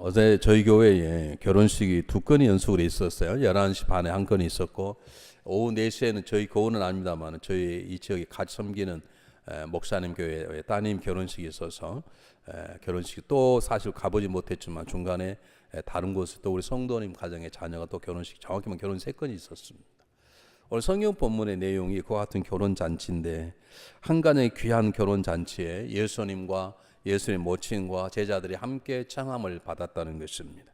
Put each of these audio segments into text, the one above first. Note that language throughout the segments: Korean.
어제 저희 교회에 결혼식이 2건이 연속으로 있었어요. 11시 반에 한 건이 있었고 오후 4시에는 저희 교우는 아닙니다만 저희 이 지역에 같이 섬기는 목사님 교회 따님 결혼식이 있어서 결혼식 또 사실 가보지 못했지만 중간에 다른 곳에 또 우리 성도님 가정의 자녀가 또 결혼식 정확히만 결혼 3건이 있었습니다. 오늘 성경 본문의 내용이 그와 같은 결혼잔치인데 한 가정의 귀한 결혼잔치에 예수님과 예수님 모친과 제자들이 함께 청함을 받았다는 것입니다.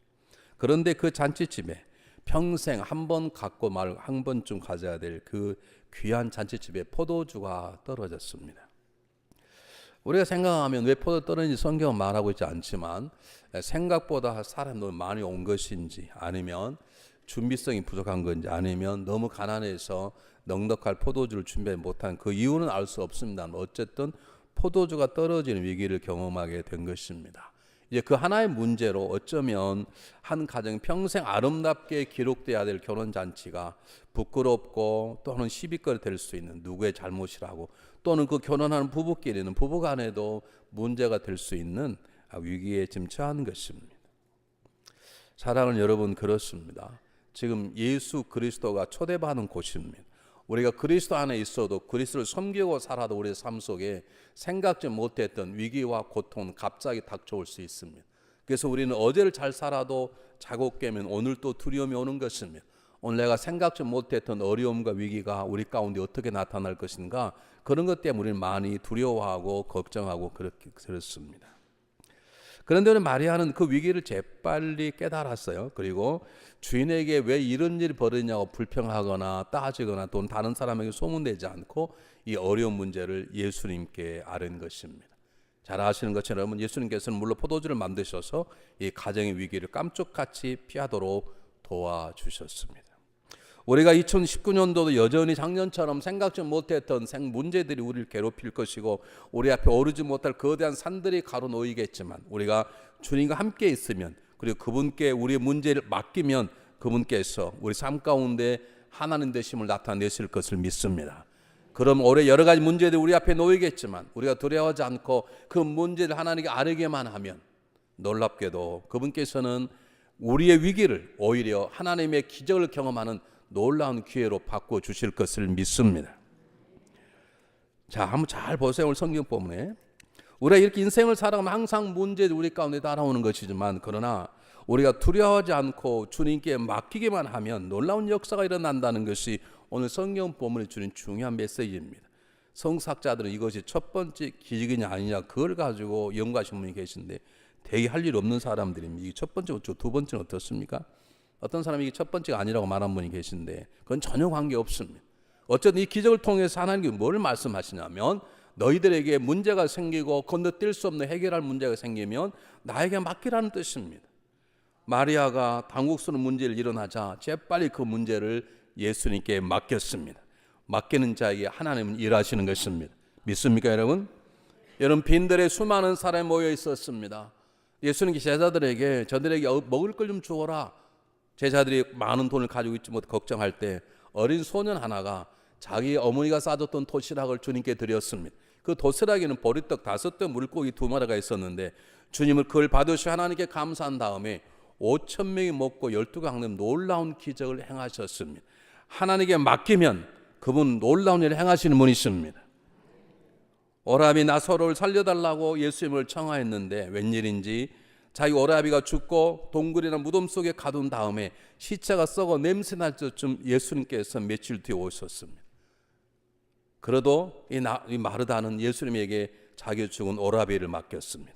그런데 그 잔치집에 평생 한 번 갖고 말 한 번쯤 가져야 될 그 귀한 잔치집에 포도주가 떨어졌습니다. 우리가 생각하면 왜 포도 떨어진지 성경은 말하고 있지 않지만 생각보다 사람이 너무 많이 온 것인지 아니면 준비성이 부족한 건지 아니면 너무 가난해서 넉넉할 포도주를 준비 못한 그 이유는 알 수 없습니다. 어쨌든 포도주가 떨어지는 위기를 경험하게 된 것입니다. 이제 그 하나의 문제로 어쩌면 한 가정 평생 아름답게 기록돼야 될 결혼잔치가 부끄럽고 또는 시비거리 될 수 있는 누구의 잘못이라고 또는 그 결혼하는 부부끼리는 부부간에도 문제가 될 수 있는 위기에 지금 처한 것입니다. 사랑하는 여러분, 그렇습니다. 지금 예수 그리스도가 초대받는 곳입니다. 우리가 그리스도 안에 있어도 그리스도를 섬기고 살아도 우리의 삶 속에 생각지 못했던 위기와 고통은 갑자기 닥쳐올 수 있습니다. 그래서 우리는 어제를 잘 살아도 자고 깨면 오늘 또 두려움이 오는 것입니다. 오늘 내가 생각지 못했던 어려움과 위기가 우리 가운데 어떻게 나타날 것인가, 그런 것 때문에 우리는 많이 두려워하고 걱정하고 그렇습니다. 그런데 오늘 마리아는 그 위기를 재빨리 깨달았어요. 그리고 주인에게 왜 이런 일이 벌어지냐고 불평하거나 따지거나 또는 다른 사람에게 소문내지 않고 이 어려운 문제를 예수님께 아는 것입니다. 잘 아시는 것처럼 여러분, 예수님께서는 물론 포도주를 만드셔서 이 가정의 위기를 깜짝같이 피하도록 도와주셨습니다. 우리가 2019년도도 여전히 작년처럼 생각지 못했던 문제들이 우리를 괴롭힐 것이고 우리 앞에 오르지 못할 거대한 산들이 가로놓이겠지만 우리가 주님과 함께 있으면 그리고 그분께 우리의 문제를 맡기면 그분께서 우리 삶 가운데 하나님 되심을 나타내실 것을 믿습니다. 그럼 올해 여러 가지 문제들이 우리 앞에 놓이겠지만 우리가 두려워하지 않고 그 문제를 하나님께 아뢰기만 하면 놀랍게도 그분께서는 우리의 위기를 오히려 하나님의 기적을 경험하는 놀라운 기회로 바꿔주실 것을 믿습니다. 자, 한번 잘 보세요. 오늘 성경 본문에 우리가 이렇게 인생을 살아가면 항상 문제들이 우리 가운데 따라오는 것이지만 그러나 우리가 두려워하지 않고 주님께 맡기기만 하면 놀라운 역사가 일어난다는 것이 오늘 성경 본문에 주는 중요한 메시지입니다. 성사학자들은 이것이 첫 번째 기적이냐 아니냐 그걸 가지고 연구하신 분이 계신데 되게 할 일 없는 사람들입니다. 이게 첫 번째 어쩌고 두 번째는 어떻습니까? 어떤 사람이 이게 첫 번째가 아니라고 말한 분이 계신데 그건 전혀 관계없습니다. 어쨌든 이 기적을 통해서 하나님께 뭘 말씀하시냐면 너희들에게 문제가 생기고 건너뛸 수 없는 해결할 문제가 생기면 나에게 맡기라는 뜻입니다. 마리아가 당혹스러운 문제를 일어나자 재빨리 그 문제를 예수님께 맡겼습니다. 맡기는 자에게 하나님은 일하시는 것입니다. 믿습니까 여러분? 여러분, 빈들에 수많은 사람이 모여 있었습니다. 예수님께 제자들에게 저들에게 먹을 걸 좀 주어라. 제자들이 많은 돈을 가지고 있지 못해 걱정할 때 어린 소년 하나가 자기 어머니가 싸줬던 도시락을 주님께 드렸습니다. 그 도시락에는 보리떡 5대 물고기 2마리가 있었는데 주님을 그걸 받으시고 하나님께 감사한 다음에 5,000명이 먹고 12강림 놀라운 기적을 행하셨습니다. 하나님께 맡기면 그분 놀라운 일을 행하시는 분이십니다. 오라비 나사로를 살려달라고 예수님을 청하했는데 웬일인지 자기 오라비가 죽고 동굴이나 무덤 속에 가둔 다음에 시체가 썩어 냄새 날 때쯤 예수님께서 며칠 뒤에 오셨습니다. 그래도 이 마르다는 예수님에게 자기 죽은 오라비를 맡겼습니다.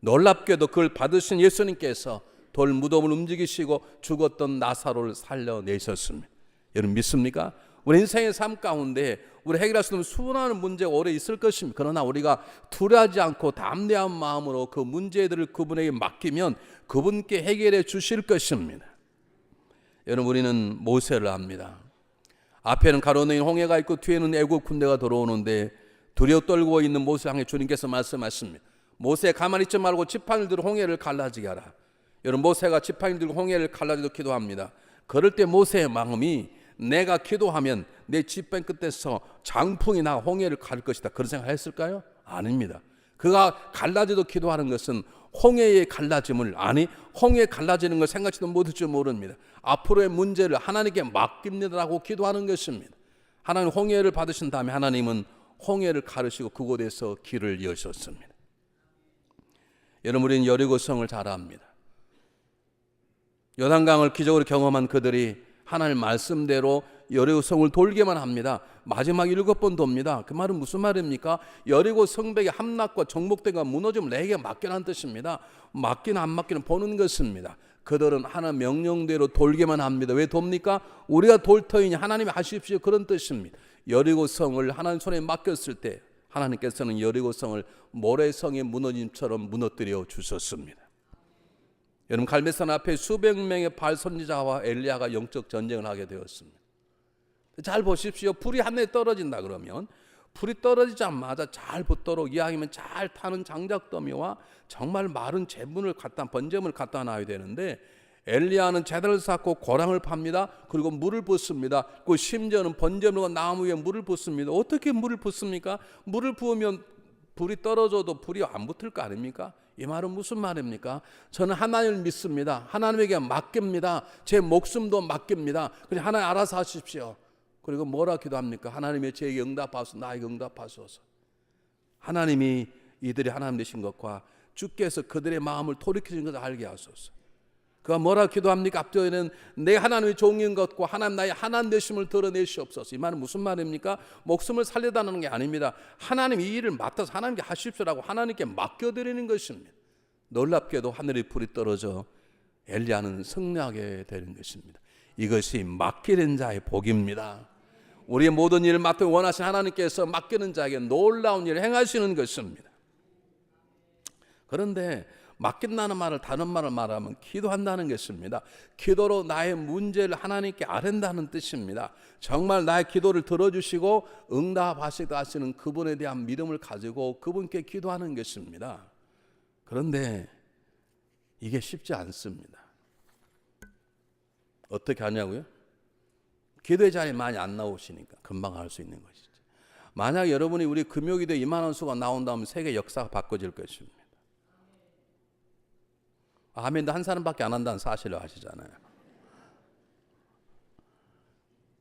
놀랍게도 그걸 받으신 예수님께서 돌 무덤을 움직이시고 죽었던 나사로를 살려내셨습니다. 여러분 믿습니까? 우리 인생의 삶 가운데 우리 해결할 수 없는 수많은 문제가 오래 있을 것입니다. 그러나 우리가 두려워하지 않고 담대한 마음으로 그 문제들을 그분에게 맡기면 그분께 해결해 주실 것입니다. 여러분, 우리는 모세를 압니다. 앞에는 가로놓인 홍해가 있고 뒤에는 애국 군대가 들어오는데 두려워 떨고 있는 모세 향해 주님께서 말씀하십니다. 모세 가만히 있지 말고 지팡이를 들어 홍해를 갈라지게 하라. 여러분, 모세가 지팡이를 들고 홍해를 갈라지도록 기도합니다. 그럴 때 모세의 마음이 내가 기도하면 내 지팡이 끝에서 장풍이 나 홍해를 가를 것이다 그런 생각을 했을까요? 아닙니다. 그가 갈라지도록 기도하는 것은 홍해의 갈라짐을, 아니 홍해 갈라지는 걸 생각지도 못할 줄 모릅니다. 앞으로의 문제를 하나님께 맡깁니다라고 기도하는 것입니다. 하나님 홍해를 받으신 다음에 하나님은 홍해를 가르시고 그곳에서 길을 여셨습니다. 여러분, 우리는 여리고성을 잘 압니다. 요단강을 기적으로 경험한 그들이 하나님 말씀대로 여리고성을 돌게만 합니다. 마지막 7번 돕니다. 그 말은 무슨 말입니까? 여리고 성벽의 함락과 정복대가 무너지면 내게 맡겨라는 뜻입니다. 맡기는 안 맡기는 보는 것입니다. 그들은 하나님 명령대로 돌게만 합니다. 왜 돕니까? 우리가 돌 터이니 하나님이 하십시오, 그런 뜻입니다. 여리고성을 하나님 손에 맡겼을 때 하나님께서는 여리고성을 모래성의 무너짐처럼 무너뜨려 주셨습니다. 여러분, 갈멜산 앞에 수백 명의 바알 선지자와 엘리야가 영적 전쟁을 하게 되었습니다. 잘 보십시오. 불이 하늘에 떨어진다 그러면 불이 떨어지자마자 잘 붙도록 이왕이면 잘 타는 장작더미와 정말 마른 재분을 번제물을 갖다 놔야 되는데, 엘리야는 제단을 쌓고 고랑을 팝니다. 그리고 물을 붓습니다. 그 심지어는 번제물과 나무 위에 물을 붓습니다. 어떻게 물을 붓습니까? 물을 부으면 불이 떨어져도 불이 안 붙을 거 아닙니까? 이 말은 무슨 말입니까? 저는 하나님을 믿습니다. 하나님에게 맡깁니다. 제 목숨도 맡깁니다. 그냥 하나님 알아서 하십시오. 그리고 뭐라 기도합니까? 하나님이 제게 응답하소서, 나에게 응답하소서. 하나님이 이들이 하나님 되신 것과 주께서 그들의 마음을 돌이키신 것을 알게 하소서. 그가 뭐라 기도합니까? 앞뒤에는 내 하나님의 종인 것과 하나님 나의 하나님 되심을 드러내시옵소서. 이 말은 무슨 말입니까? 목숨을 살려다는 게 아닙니다. 하나님 이 일을 맡아서 하나님께 하십시오라고 하나님께 맡겨드리는 것입니다. 놀랍게도 하늘에 불이 떨어져 엘리야는 승리하게 되는 것입니다. 이것이 맡기는 자의 복입니다. 우리의 모든 일을 맡고 원하신 하나님께서 맡기는 자에게 놀라운 일을 행하시는 것입니다. 그런데 맡긴다는 말을 다른 말을 말하면 기도한다는 것입니다. 기도로 나의 문제를 하나님께 아랜다는 뜻입니다. 정말 나의 기도를 들어주시고 응답하시는 그분에 대한 믿음을 가지고 그분께 기도하는 것입니다. 그런데 이게 쉽지 않습니다. 어떻게 하냐고요? 기도의 자리에 많이 안 나오시니까 금방 할 수 있는 것이죠. 만약 여러분이 우리 금요기도에 2만 원 수가 나온다면 세계 역사가 바꿔질 것입니다. 아멘도 한 사람밖에 안 한다는 사실을 아시잖아요.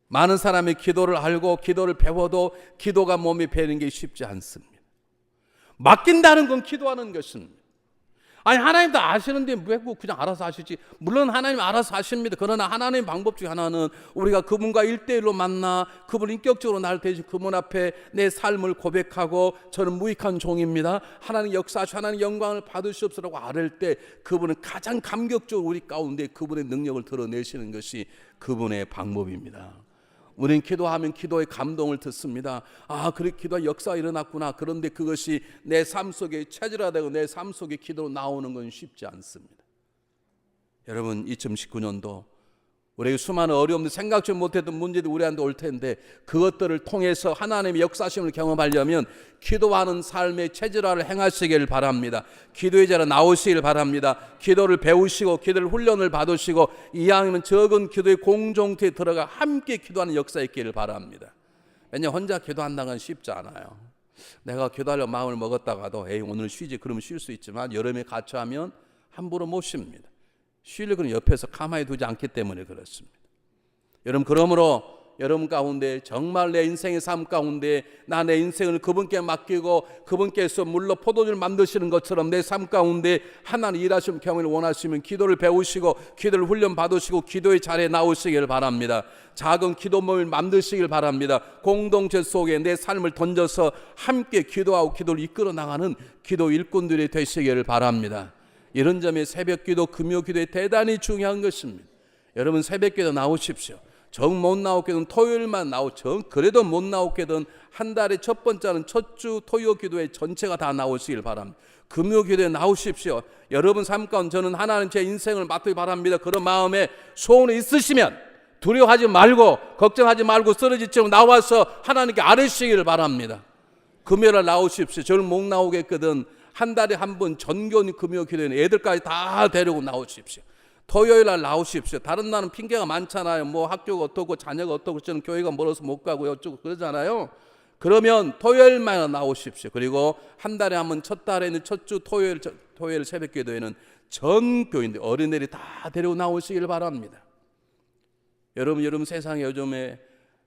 많은 사람이 기도를 알고 기도를 배워도 기도가 몸이 배는 게 쉽지 않습니다. 맡긴다는 건 기도하는 것입니다. 아니, 하나님도 아시는데 왜 그냥 알아서 하시지? 물론 하나님 알아서 하십니다. 그러나 하나님의 방법 중에 하나는 우리가 그분과 1대1로 만나 그분 인격적으로 나를 대신 그분 앞에 내 삶을 고백하고 저는 무익한 종입니다. 하나님 역사하시고 하나님 영광을 받으시옵소서라고 아뢰 때 그분은 가장 감격적으로 우리 가운데 그분의 능력을 드러내시는 것이 그분의 방법입니다. 우리는 기도하면 기도의 감동을 듣습니다. 아, 그래, 기도의 역사가 일어났구나. 그런데 그것이 내 삶 속에 체질화되고 내 삶 속에 기도로 나오는 건 쉽지 않습니다. 여러분, 2019년도 우리에게 수많은 어려움들, 생각지 못했던 문제들이 우리한테 올 텐데 그것들을 통해서 하나님의 역사심을 경험하려면 기도하는 삶의 체질화를 행하시길 바랍니다. 기도의 자리에 나오시길 바랍니다. 기도를 배우시고 기도를 훈련을 받으시고 이왕이면 적은 기도의 공동체에 들어가 함께 기도하는 역사에 있기를 바랍니다. 왜냐하면 혼자 기도한다는 건 쉽지 않아요. 내가 기도하려고 마음을 먹었다가도 에이, 오늘 쉬지, 그러면 쉴 수 있지만 여름에 같이 하면 함부로 못 쉽니다. 쉬려고 옆에서 가만히 두지 않기 때문에 그렇습니다. 여러분, 그러므로 여러분 가운데 정말 내 인생의 삶 가운데 나 내 인생을 그분께 맡기고 그분께서 물로 포도주를 만드시는 것처럼 내 삶 가운데 하나님 일하시는 경험을 원하시면 기도를 배우시고 기도를 훈련 받으시고 기도의 자리에 나오시길 바랍니다. 작은 기도 모임을 만드시길 바랍니다. 공동체 속에 내 삶을 던져서 함께 기도하고 기도를 이끌어 나가는 기도 일꾼들이 되시기를 바랍니다. 이런 점이 새벽기도, 금요기도에 대단히 중요한 것입니다. 여러분, 새벽기도 나오십시오. 정 못 나오게든 토요일만 그래도 못 나오게든 한 달에 첫 번째는 첫 주 토요 기도회 전체가 다 나오시길 바랍니다. 금요기도에 나오십시오. 여러분 삶 가운데 저는 하나님 제 인생을 맡기기 바랍니다. 그런 마음에 소원이 있으시면 두려워하지 말고 걱정하지 말고 쓰러지지 말고 나와서 하나님께 아뢰시기를 바랍니다. 금요일에 나오십시오. 저를 못 나오겠거든 한 달에 한 번 전교는 금요 기도회는 애들까지 다 데리고 나오십시오. 토요일 날 나오십시오. 다른 날은 핑계가 많잖아요. 뭐 학교가 어떻고 자녀가 어떻고 저는 교회가 멀어서 못 가고요. 어쩌고 그러잖아요. 그러면 토요일만 나오십시오. 그리고 한 달에 한 번 첫 달에는 첫 주 토요일 새벽 기도에는 전 교인들 어린애들이 다 데리고 나오시길 바랍니다. 여러분 세상에 요즘에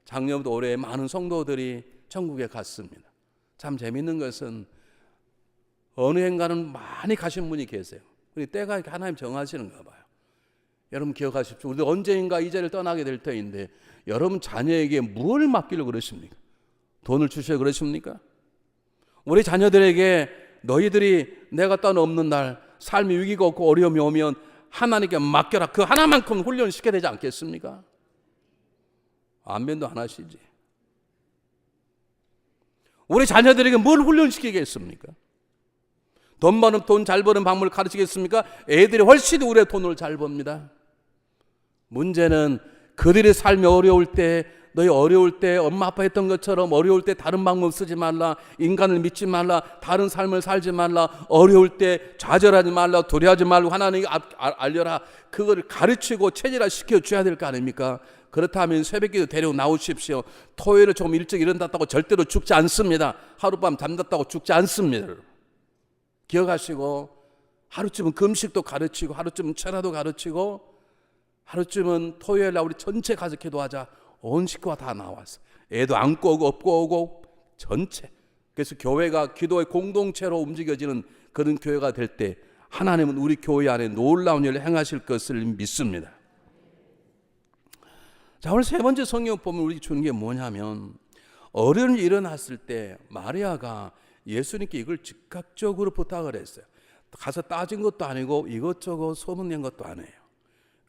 작년부터 올해 많은 성도들이 천국에 갔습니다. 참 재밌는 것은 어느 행가는 많이 가신 분이 계세요. 그리고 때가 하나님 정하시는가 봐요. 여러분 기억하십시오. 우리 언제인가 이 자리를 떠나게 될 터인데 여러분 자녀에게 뭘 맡기려고 그러십니까? 돈을 주시려고 그러십니까? 우리 자녀들에게 너희들이 내가 떠넘는 날 삶의 위기가 없고 어려움이 오면 하나님께 맡겨라. 그 하나만큼 훈련시켜야 되지 않겠습니까? 아멘도 안 하시지. 우리 자녀들에게 뭘 훈련시키겠습니까? 돈 잘 버는 방법을 가르치겠습니까? 애들이 훨씬 우리의 돈을 잘 법니다. 문제는 그들의 삶이 어려울 때, 너희 어려울 때 엄마 아빠 했던 것처럼 어려울 때 다른 방법 쓰지 말라, 인간을 믿지 말라, 다른 삶을 살지 말라, 어려울 때 좌절하지 말라, 두려워하지 말고 하나님께 알려라. 그걸 가르치고 체질화 시켜줘야 될 거 아닙니까? 그렇다면 새벽기도 데리고 나오십시오. 토요일에 좀 일찍 일어났다고 절대로 죽지 않습니다. 하룻밤 잠잤다고 죽지 않습니다. 기억하시고 하루쯤은 금식도 가르치고 하루쯤은 철야도 가르치고 하루쯤은 토요일날 우리 전체 가족 기도하자. 온 식구가 다 나왔어. 애도 안고 오고 업고 오고 전체. 그래서 교회가 기도의 공동체로 움직여지는 그런 교회가 될 때 하나님은 우리 교회 안에 놀라운 일을 행하실 것을 믿습니다. 자, 오늘 세 번째 성경 보면 우리 주는 게 뭐냐면 어려운 일이 일어났을 때 마리아가 예수님께 이걸 즉각적으로 부탁을 했어요. 가서 따진 것도 아니고 이것저것 소문낸 것도 아니에요.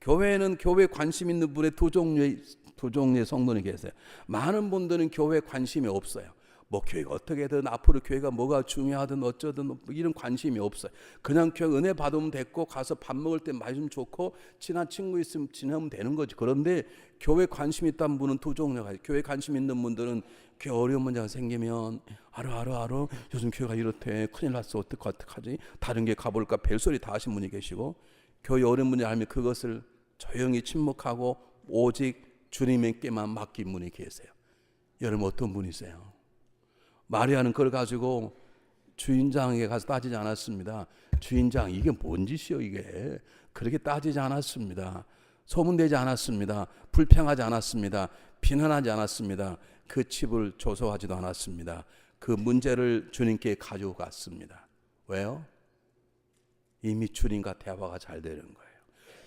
교회에는 교회에 관심 있는 분의 두 종류의 성도는 계세요. 많은 분들은 교회에 관심이 없어요. 뭐 교회가 어떻게든 앞으로 교회가 뭐가 중요하든 어쩌든 뭐 이런 관심이 없어요. 그냥 교회 은혜 받으면 됐고 가서 밥 먹을 때 마시면 좋고 친한 친구 있으면 지내면 되는 거지. 그런데 교회 관심 있다는 분은 두 종류가 있어요. 교회 관심 있는 분들은 교회 어려운 문제가 생기면 알아 요즘 교회가 이렇대 큰일 났어 어떡하지 다른 게 가볼까 별소리 다 하신 분이 계시고 교회 어려운 문제 알면 그것을 조용히 침묵하고 오직 주님에게만 맡긴 분이 계세요. 여러분 어떤 분이세요? 마리아는 그걸 가지고 주인장에게 가서 따지지 않았습니다. 주인장 이게 뭔 짓이요 이게. 그렇게 따지지 않았습니다. 소문되지 않았습니다. 불평하지 않았습니다. 비난하지 않았습니다. 그 칩을 조소하지도 않았습니다. 그 문제를 주님께 가지고 갔습니다. 왜요? 이미 주님과 대화가 잘 되는 거예요.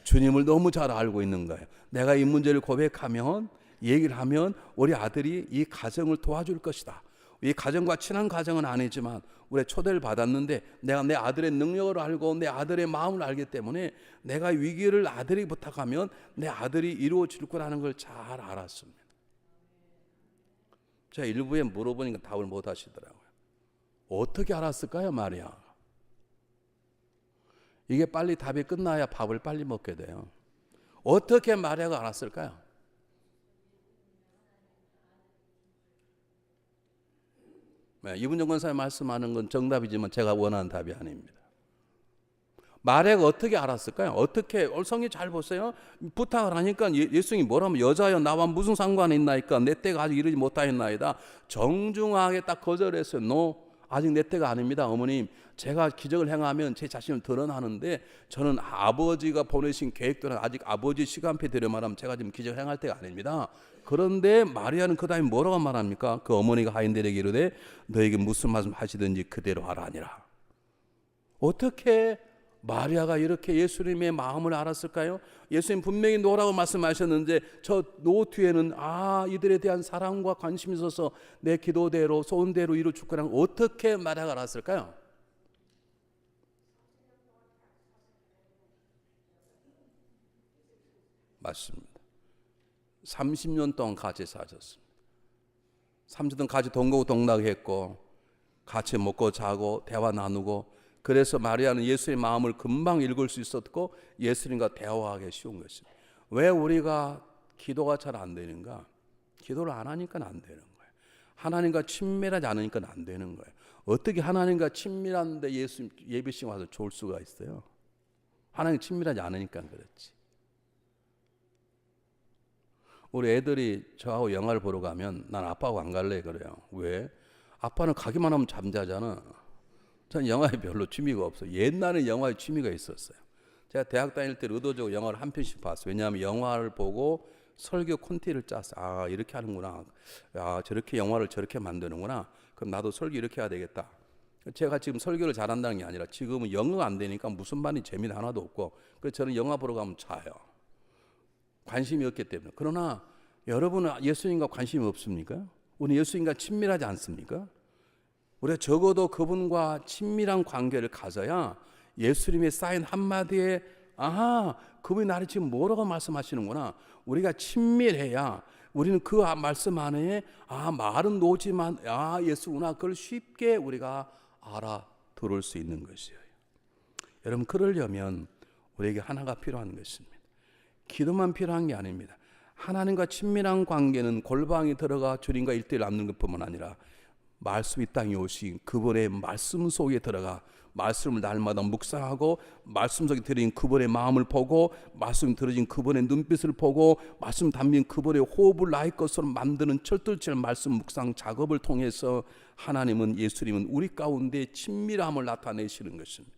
주님을 너무 잘 알고 있는 거예요. 내가 이 문제를 고백하면 얘기를 하면 우리 아들이 이 가정을 도와줄 것이다. 이 가정과 친한 가정은 아니지만 우리 초대를 받았는데 내가 내 아들의 능력을 알고 내 아들의 마음을 알기 때문에 내가 위기를 아들이 부탁하면 내 아들이 이루어질 거라는 걸 잘 알았습니다. 제가 일부에 물어보니까 답을 못 하시더라고요. 어떻게 알았을까요, 마리아? 이게 빨리 답이 끝나야 밥을 빨리 먹게 돼요. 어떻게 마리아가 알았을까요? 이분정 권사님 말씀하는 건 정답이지만 제가 원하는 답이 아닙니다. 마리아가 어떻게 알았을까요? 어떻게 성경 잘 보세요. 부탁을 하니까 예수님이 뭐라면 여자여 나와 무슨 상관이 있나이까 내 때가 아직 이르지 못하였나이다. 정중하게 딱 거절했어요. No, 아직 내 때가 아닙니다. 어머님 제가 기적을 행하면 제 자신을 드러나는데 저는 아버지가 보내신 계획대로 아직 아버지 시간표대로 말하면 제가 지금 기적을 행할 때가 아닙니다. 그런데 마리아는 그 다음에 뭐라고 말합니까? 그 어머니가 하인들에게 이르되 너에게 무슨 말씀 하시든지 그대로 하라니라. 어떻게 마리아가 이렇게 예수님의 마음을 알았을까요? 예수님 분명히 노라고 말씀하셨는데 저 노 뒤에는 이들에 대한 사랑과 관심이 있어서 내 기도대로 소원대로 이루어 줄 거라는 어떻게 마리아가 알았을까요? 맞습니다. 30년 동안 같이 사셨습니다. 30년 동안 같이 동거고 동락했고 같이 먹고 자고 대화 나누고 그래서 마리아는 예수의 마음을 금방 읽을 수 있었고 예수님과 대화하기 쉬운 것입니다. 왜 우리가 기도가 잘 안 되는가? 기도를 안 하니까 안 되는 거예요. 하나님과 친밀하지 않으니까 안 되는 거예요. 어떻게 하나님과 친밀한데 예배식 와서 좋을 수가 있어요? 하나님 친밀하지 않으니까 그렇지. 우리 애들이 저하고 영화를 보러 가면 난 아빠하고 안 갈래 그래요. 왜? 아빠는 가기만 하면 잠자잖아. 전 영화에 별로 취미가 없어요. 옛날에 영화에 취미가 있었어요. 제가 대학 다닐 때 의도적으로 영화를 한 편씩 봤어요. 왜냐하면 영화를 보고 설교 콘티를 짰어요. 아, 이렇게 하는구나. 아, 저렇게 영화를 저렇게 만드는구나. 그럼 나도 설교 이렇게 해야 되겠다. 제가 지금 설교를 잘한다는 게 아니라 지금은 영어가 안 되니까 무슨 말이 재미는 하나도 없고, 그래서 저는 영화 보러 가면 자요. 관심이 없기 때문에. 그러나 여러분은 예수님과 관심이 없습니까? 우리 예수님과 친밀하지 않습니까? 우리가 적어도 그분과 친밀한 관계를 가져야 예수님의 사인 한마디에 아하, 그분이 나를 지금 뭐라고 말씀하시는구나. 우리가 친밀해야 우리는 그 말씀 안에 말은 노지만 예수구나. 그걸 쉽게 우리가 알아들을 수 있는 것이에요. 여러분, 그러려면 우리에게 하나가 필요한 것입니다. 기도만 필요한 게 아닙니다. 하나님과 친밀한 관계는 골방에 들어가 주님과 1:1 나누는 것뿐만 아니라 말씀이 땅에 오신 그분의 말씀 속에 들어가 말씀을 날마다 묵상하고 말씀 속에 들어진 그분의 마음을 보고 말씀 들어진 그분의 눈빛을 보고 말씀 담긴 그분의 호흡을 나의 것으로 만드는 철들철 말씀 묵상 작업을 통해서 하나님은 예수님은 우리 가운데 친밀함을 나타내시는 것입니다.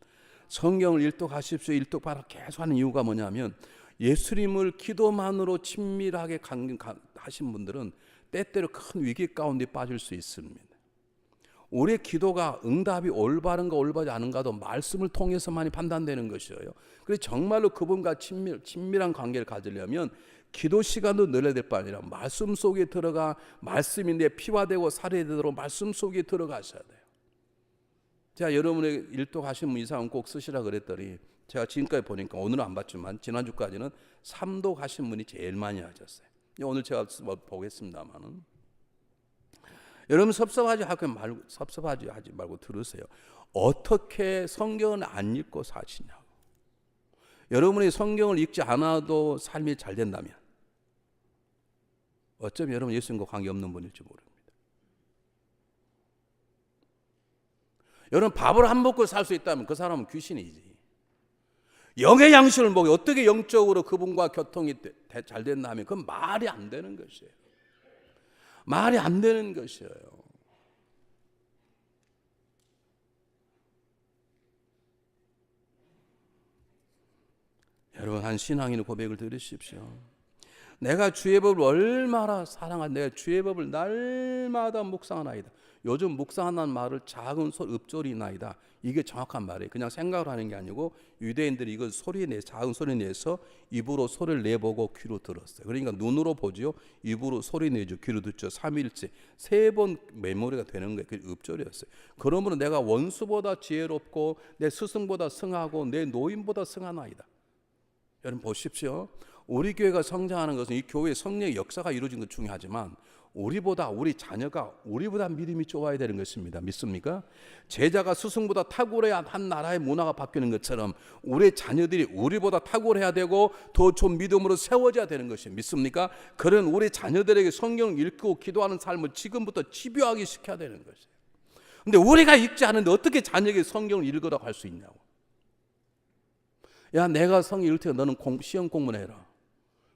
성경을 일독하십시오. 일독하라 계속 하는 이유가 뭐냐면 예수님을 기도만으로 친밀하게 하신 분들은 때때로 큰 위기 가운데 빠질 수 있습니다. 우리의 기도가 응답이 올바른가 올바르지 않은가도 말씀을 통해서만이 판단되는 것이에요. 그래서 정말로 그분과 친밀한 관계를 가지려면 기도 시간도 늘려야 될 뿐 아니라 말씀 속에 들어가 말씀이 내 피와 되고 살이 되도록 말씀 속에 들어가셔야 돼요. 제가 여러분의 일독하신 분 이상은 꼭 쓰시라 그랬더니 제가 지금까지 보니까 오늘은 안 봤지만 지난주까지는 3독 하신 분이 제일 많이 하셨어요. 오늘 제가 보겠습니다만은 여러분 섭섭하지 하지 말고 들으세요. 어떻게 성경을 안 읽고 사시냐고. 여러분이 성경을 읽지 않아도 삶이 잘 된다면 어쩌면 여러분 예수님과 관계없는 분일지 모릅니다. 여러분 밥을 안 먹고 살 수 있다면 그 사람은 귀신이지. 영의 양식을 먹여 어떻게 영적으로 그분과 교통이 잘 된다면 그건 말이 안 되는 것이에요. 말이 안 되는 것이에요. 여러분 한 신앙인의 고백을 들으십시오. 내가 주의 법을 얼마나 사랑하는데 내가 주의 법을 날마다 묵상하나이다. 요즘 묵상한다는 말을 작은 읍조리나이다. 이게 정확한 말이에요. 그냥 생각을 하는 게 아니고 유대인들이 이걸 작은 소리 내서 입으로 소리를 내보고 귀로 들었어요. 그러니까 눈으로 보죠. 입으로 소리 내죠. 귀로 듣죠. 3일째 3번 메모리가 되는 거예요. 그게 읍조리였어요. 그러므로 내가 원수보다 지혜롭고 내 스승보다 승하고 내 노인보다 승하나이다. 여러분 보십시오. 우리 교회가 성장하는 것은 이 교회의 성령의 역사가 이루어진 것 중요하지만 우리 자녀가 우리보다 믿음이 좋아야 되는 것입니다. 믿습니까? 제자가 스승보다 탁월해야 한 나라의 문화가 바뀌는 것처럼 우리의 자녀들이 우리보다 탁월해야 되고 더 좋은 믿음으로 세워져야 되는 것입니다. 믿습니까? 그런 우리 자녀들에게 성경을 읽고 기도하는 삶을 지금부터 집요하게 시켜야 되는 것이에요. 근데 우리가 읽지 않은데 어떻게 자녀에게 성경을 읽으라고 할 수 있냐고. 야, 내가 성경 읽을 테니까 너는 시험 공부를 해라.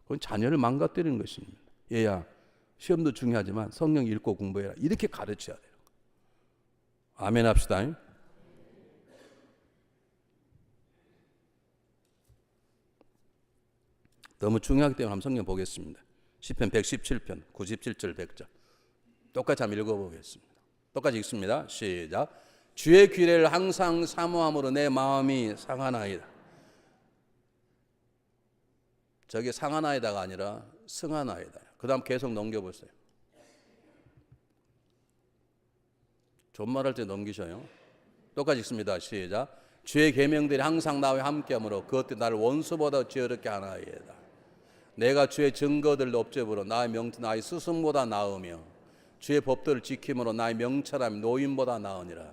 그건 자녀를 망가뜨리는 것입니다. 얘야, 시험도 중요하지만 성경 읽고 공부해라. 이렇게 가르쳐야 돼요. 아멘 합시다. 너무 중요하기 때문에 한번 성경 보겠습니다. 시편 117편 97절 100절 똑같이 한번 읽어보겠습니다. 똑같이 읽습니다. 시작. 주의 규례를 항상 사모함으로 내 마음이 상하나이다. 저게 상하나이다가 아니라 승하나이다. 그 다음 계속 넘겨보세요. 존말할 때 넘기셔요. 똑같이 읽습니다. 시작. 주의 계명들이 항상 나와 함께하므로 그것들이 나를 원수보다 지혜롭게 하나이다. 내가 주의 증거들을 업접으로 나의 스승보다 나으며 주의 법들을 지킴으로 나의 명철함이 노인보다 나으니라.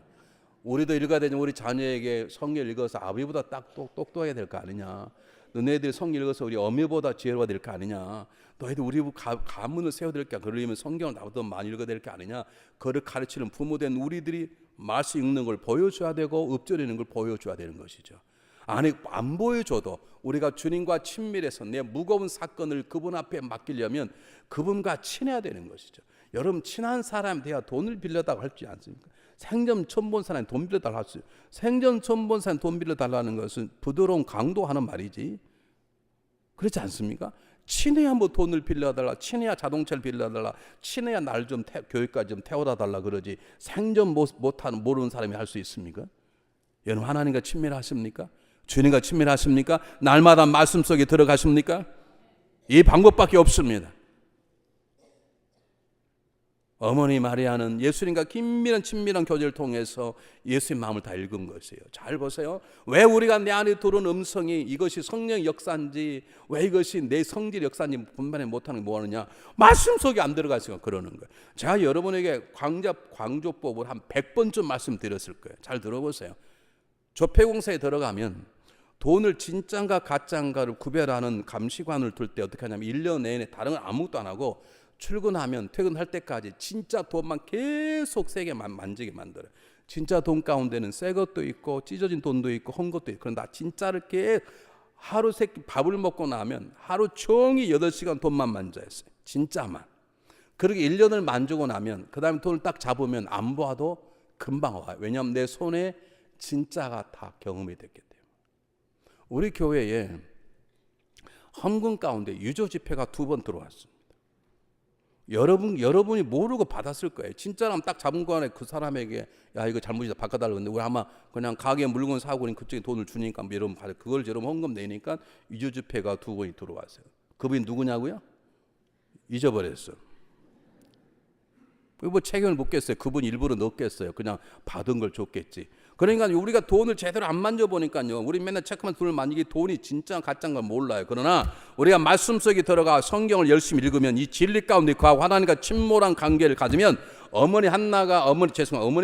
우리도 읽어야 되는 우리 자녀에게 성경 읽어서 아버지보다 똑똑해야 될 거 아니냐. 너네들 성경 읽어서 우리 어미보다 지혜로워야 될 거 아니냐. 너희들 우리 가문을 세워야 될 거. 그러려면 성경을 나보다 많이 읽어야 될 거 아니냐. 그를 가르치는 부모된 우리들이 말씀 읽는 걸 보여줘야 되고 읊조리는 걸 보여줘야 되는 것이죠. 아니, 안 보여줘도 우리가 주님과 친밀해서 내 무거운 사건을 그분 앞에 맡기려면 그분과 친해야 되는 것이죠. 여러분, 친한 사람 돼야 돈을 빌려달라고 할 수 있지 않습니까? 생전 처음 본 사람이 돈 빌려달라고 할 수 있어요. 생전 처음 본 사람이 돈 빌려달라는 것은 부드러운 강도하는 말이지, 그렇지 않습니까? 친해야 뭐 돈을 빌려달라, 친해야 자동차를 빌려달라, 친해야 날 좀 교회까지 좀 태워다 달라 그러지, 생전 못하는 모르는 사람이 할 수 있습니까? 여러분, 하나님과 친밀하십니까? 주님과 친밀하십니까? 날마다 말씀 속에 들어가십니까? 이 방법밖에 없습니다. 어머니 마리아는 예수님과 긴밀한 친밀한 교제를 통해서 예수의 마음을 다 읽은 것이에요. 잘 보세요. 왜 우리가 내 안에 들어온 음성이 이것이 성령의 역사인지, 왜 이것이 내 성질의 역사인지 분간을 못하는 게 뭐하느냐? 말씀 속에 안 들어가서 그러는 거예요. 제가 여러분에게 광조법을 한 100번쯤 말씀드렸을 거예요. 잘 들어보세요. 조폐공사에 들어가면 돈을 진짜인가 가짜인가를 구별하는 감시관을 둘 때 어떻게 하냐면 1년 내내 다른 건 아무것도 안 하고 출근하면 퇴근할 때까지 진짜 돈만 계속 세게 만지게 만들어요. 진짜 돈 가운데는 새 것도 있고 찢어진 돈도 있고 헌 것도 있고, 그런데 진짜를 계속 하루 세끼 밥을 먹고 나면 하루 종일 8시간 돈만 만져야 했어요. 진짜만. 그렇게 1년을 만지고 나면 그 다음에 돈을 딱 잡으면 안 봐도 금방 와요. 왜냐하면 내 손에 진짜가 다 경험이 됐기 때문에. 우리 교회에 헌금 가운데 유조 지폐가 2번 들어왔습니다. 여러분이 모르고 받았을 거예요. 진짜라면 딱 잡은 거 안에 그 사람에게 야, 이거 잘못이다 바꿔달라고 했는데, 우리 아마 그냥 가게 물건 사고 그쪽에 돈을 주니까 뭐 여러분 받아, 그걸 여러분 헌금 내니까 유조 지폐가 2번이 들어왔어요. 그분이 누구냐고요? 잊어버렸어요. 뭐 책임을 묻겠어요? 그분 일부러 넣겠어요? 그냥 받은 걸 줬겠지. 그러니까 우리가 돈을 제대로 안 만져보니까요, 우리 맨날 체크만 돈을 만지기 돈이 진짜 가짜인 걸 몰라요. 그러나 우리가 말씀 속에 들어가 성경을 열심히 읽으면 이 진리 가운데 그하고 하나님과 친밀한 관계를 가지면 어머니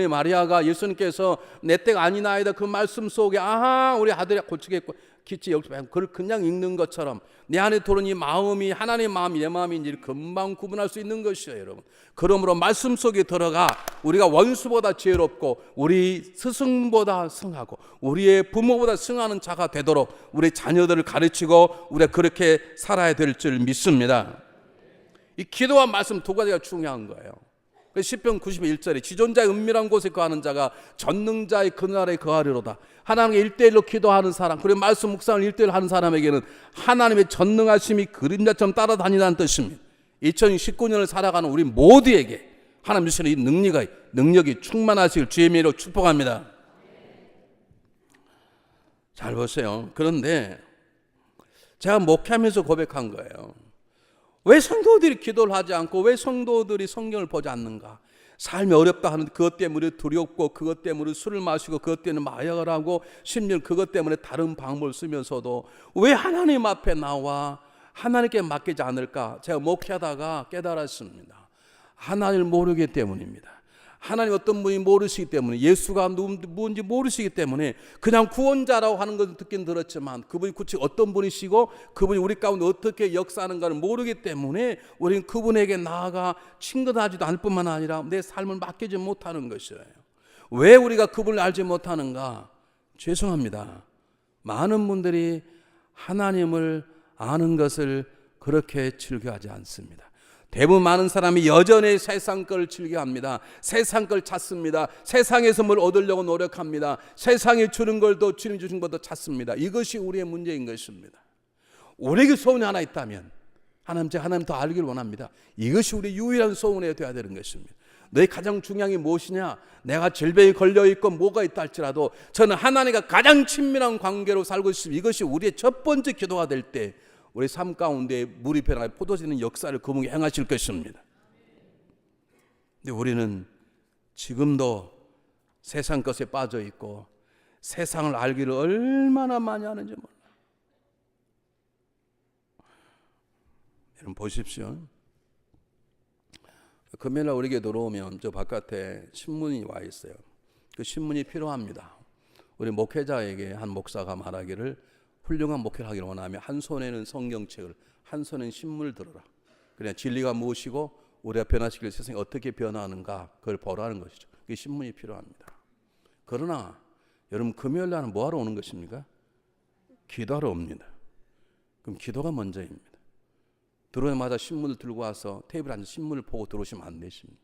마리아가 예수님께서 내 때가 아니나이다 그 말씀 속에 아하 우리 아들이 고치겠고 기치 여기서 그걸 그냥 읽는 것처럼 내 안에 들어온 이 마음이 하나님의 마음이 내 마음인지를 금방 구분할 수 있는 것이에요, 여러분. 그러므로 말씀 속에 들어가 우리가 원수보다 지혜롭고 우리 스승보다 승하고 우리의 부모보다 승하는 자가 되도록 우리 자녀들을 가르치고 우리가 그렇게 살아야 될 줄 믿습니다. 이 기도와 말씀 2가지가 중요한 거예요. 시편 91절에 지존자의 은밀한 곳에 거하는 자가 전능자의 그날에 거하리로다. 하나님께 1대1로 기도하는 사람, 그리고 말씀 묵상을 1대1로 하는 사람에게는 하나님의 전능하심이 그림자처럼 따라다니다는 뜻입니다. 2019년을 살아가는 우리 모두에게 하나님 주시는 이 능력이 충만하시길 주의 이름으로 축복합니다. 잘 보세요. 그런데 제가 목회하면서 고백한 거예요. 왜 성도들이 기도를 하지 않고 왜 성도들이 성경을 보지 않는가? 삶이 어렵다 하는데 그것 때문에 두렵고 그것 때문에 술을 마시고 그것 때문에 마약을 하고 심지어 그것 때문에 다른 방법을 쓰면서도 왜 하나님 앞에 나와 하나님께 맡기지 않을까? 제가 목회하다가 깨달았습니다. 하나님을 모르기 때문입니다. 하나님 어떤 분이 모르시기 때문에, 예수가 누군지 모르시기 때문에 그냥 구원자라고 하는 것을 듣긴 들었지만 그분이 구체 어떤 분이시고 그분이 우리 가운데 어떻게 역사하는가를 모르기 때문에 우리는 그분에게 나아가 친근하지도 않을 뿐만 아니라 내 삶을 맡기지 못하는 것이에요. 왜 우리가 그분을 알지 못하는가? 죄송합니다. 많은 분들이 하나님을 아는 것을 그렇게 즐겨하지 않습니다. 대부분 많은 사람이 여전히 세상 걸 즐겨합니다. 세상 걸 찾습니다. 세상에서 뭘 얻으려고 노력합니다. 세상이 주는 걸 더 주님 주신 것도 찾습니다. 이것이 우리의 문제인 것입니다. 우리에게 소원이 하나 있다면 하나님 더 알기를 원합니다. 이것이 우리 유일한 소원이 되어야 되는 것입니다. 너희 가장 중요한 게 무엇이냐? 내가 질병에 걸려있고 뭐가 있다 할지라도 저는 하나님과 가장 친밀한 관계로 살고 있습니다. 이것이 우리의 첫 번째 기도가 될 때 우리 삶 가운데 물이 변하게 포도지는 역사를 그분이 행하실 것입니다. 근데 우리는 지금도 세상 것에 빠져 있고 세상을 알기를 얼마나 많이 하는지 몰라요. 여러분 보십시오. 금요일날 우리에게 들어오면 저 바깥에 신문이 와 있어요. 그 신문이 필요합니다. 우리 목회자에게 한 목사가 말하기를 훌륭한 목회를 하기를 원하며 한 손에는 성경책을 한 손에는 신문을 들어라. 그냥 진리가 무엇이고 우리가 변화시킬 세상이 어떻게 변화하는가 그걸 보라는 것이죠. 그 신문이 필요합니다. 그러나 여러분 금요일 날은 뭐하러 오는 것입니까? 기도하러 옵니다. 그럼 기도가 먼저입니다. 들어오자마자 신문을 들고 와서 테이블에 앉아 신문을 보고 들어오시면 안 되십니다.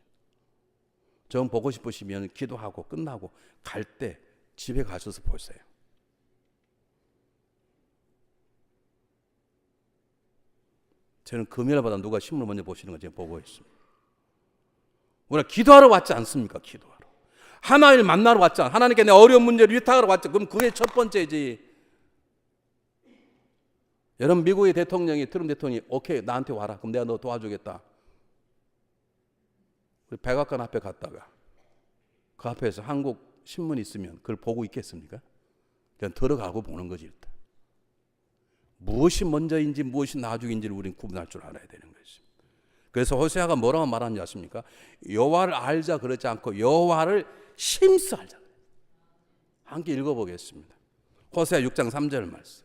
정 보고 싶으시면 기도하고 끝나고 갈 때 집에 가셔서 보세요. 저는 금요일마다 누가 신문을 먼저 보시는 걸 제가 보고 있습니다. 우리가 기도하러 왔지 않습니까? 기도하러. 하나님을 만나러 왔잖아. 하나님께 내 어려운 문제를 위탁하러 왔죠. 그럼 그게 첫 번째지. 여러분, 미국의 대통령이 트럼프 대통령이 오케이 나한테 와라. 그럼 내가 너 도와주겠다. 우리 백악관 앞에 갔다가 그 앞에서 한국 신문이 있으면 그걸 보고 있겠습니까? 그냥 들어가고 보는 거지 일단. 무엇이 먼저인지 무엇이 나중인지를 우리는 구분할 줄 알아야 되는 것입니다. 그래서 호세아가 뭐라고 말하는지 아십니까? 여호와를 알자 그러지 않고 여호와를 심써 알자. 함께 읽어보겠습니다. 호세아 6장 3절 말씀.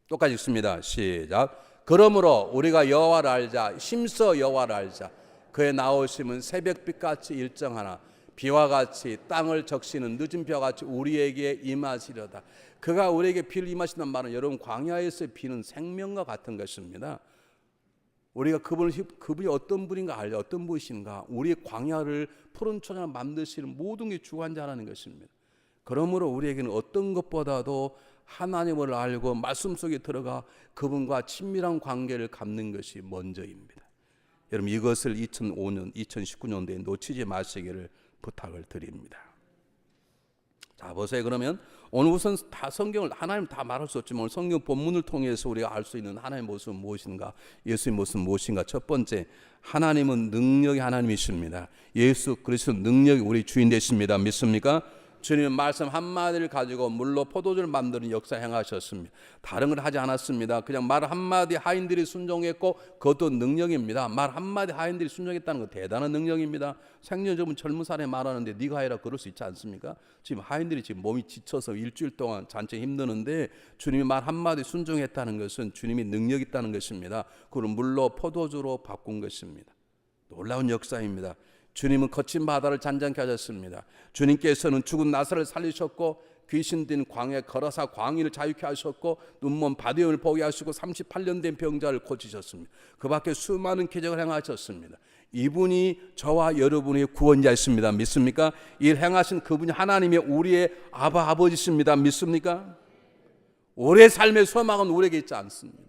똑같이 읽습니다. 시작. 그러므로 우리가 여호와를 알자, 심써 여호와를 알자. 그의 나오심은 새벽빛같이 일정하나 비와 같이 땅을 적시는 늦은 비와같이 우리에게 임하시려다. 그가 우리에게 비를 임하신다는 말은 여러분 광야에서의 비는 생명과 같은 것입니다. 우리가 그분이 어떤 분인가 알려, 어떤 분이신가, 우리의 광야를 푸른 초장을 만드시는 모든 게 주관 자라는 것입니다. 그러므로 우리에게는 어떤 것보다도 하나님을 알고 말씀 속에 들어가 그분과 친밀한 관계를 갖는 것이 먼저입니다. 여러분 이것을 2005년, 2019년도에 놓치지 마시기를 부탁을 드립니다. 자 보세요. 그러면 오늘 우선 다 성경을 하나님 다 말할 수 없지만 오늘 성경 본문을 통해서 우리가 알 수 있는 하나님의 모습은 무엇인가, 예수의 모습은 무엇인가. 첫 번째, 하나님은 능력의 하나님이십니다. 예수 그리스도 능력이 우리 주인 되십니다. 믿습니까? 주님은 말씀 한마디를 가지고 물로 포도주를 만드는 역사 행하셨습니다. 다른 걸 하지 않았습니다. 그냥 말 한마디 하인들이 순종했고 그것도 능력입니다. 말 한마디 하인들이 순종했다는 건 대단한 능력입니다. 생년점은 젊은 사람이 말하는데 네가 해라 그럴 수 있지 않습니까? 지금 하인들이 지금 몸이 지쳐서 일주일 동안 잔뜩 힘드는데 주님이 말 한마디 순종했다는 것은 주님이 능력 있다는 것입니다. 그걸 물로 포도주로 바꾼 것입니다. 놀라운 역사입니다. 주님은 거친 바다를 잔잔케 하셨습니다. 주님께서는 죽은 나사를 살리셨고 귀신 든 광야에 걸어서 광인을 자유케 하셨고 눈먼 바디온을 보게 하시고 38년 된 병자를 고치셨습니다. 그 밖에 수많은 기적을 행하셨습니다. 이분이 저와 여러분의 구원자이십니다. 믿습니까? 이 행하신 그분이 하나님의 우리의 아버지십니다. 믿습니까? 우리의 삶의 소망은 우리에게 있지 않습니다.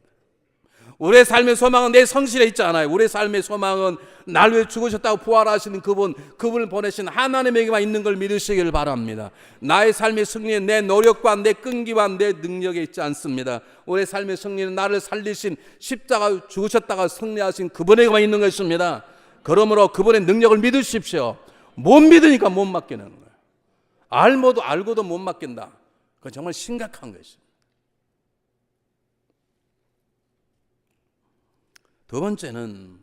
우리의 삶의 소망은 내 성실에 있지 않아요. 우리의 삶의 소망은 날 위해 죽으셨다고 부활하시는 그분을 보내신 하나님에게만 있는 걸 믿으시길 바랍니다. 나의 삶의 승리는 내 노력과 내 끈기와 내 능력에 있지 않습니다. 우리의 삶의 승리는 나를 살리신 십자가 죽으셨다가 승리하신 그분에게만 있는 것입니다. 그러므로 그분의 능력을 믿으십시오. 못 믿으니까 못 맡기는 거예요. 알고도 못 맡긴다. 그건 정말 심각한 것입니다. 두 번째는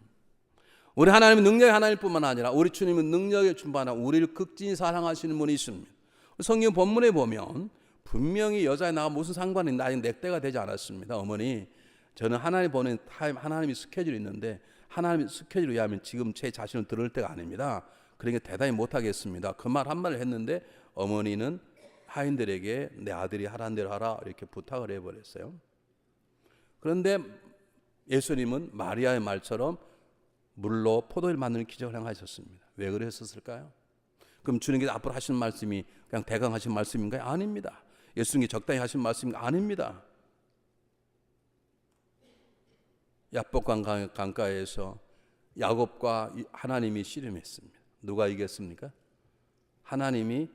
우리 하나님은 능력의 하나님 뿐만 아니라 우리 주님은 능력의 충만한 우리를 극진히 사랑하시는 분이십니다. 성경 본문에 보면 분명히 여자에 나와 무슨 상관이 있나, 아직 내 때가 되지 않았습니다. 어머니, 저는 하나님 보낸 타임, 하나님이 스케줄이 있는데 하나님의 스케줄에 의하면 지금 제 자신을 드러낼 때가 아닙니다. 그러니까 대답이 못하겠습니다. 그 말 한마디를 했는데 어머니는 하인들에게 내 아들이 하라는 대로 하라 이렇게 부탁을 해버렸어요. 그런데 예수님은 마리아의 말처럼 물로 포도를 만드는 기적을 행하셨습니다. 왜 그랬었을까요? 그럼 주님께서 앞으로 하신 말씀이 그냥 대강 하신 말씀인가요? 아닙니다. 예수님이 적당히 하신 말씀인가? 아닙니다. 야복강 강가에서 야곱과 하나님이 씨름했습니다. 누가 이겼습니까? 하나님이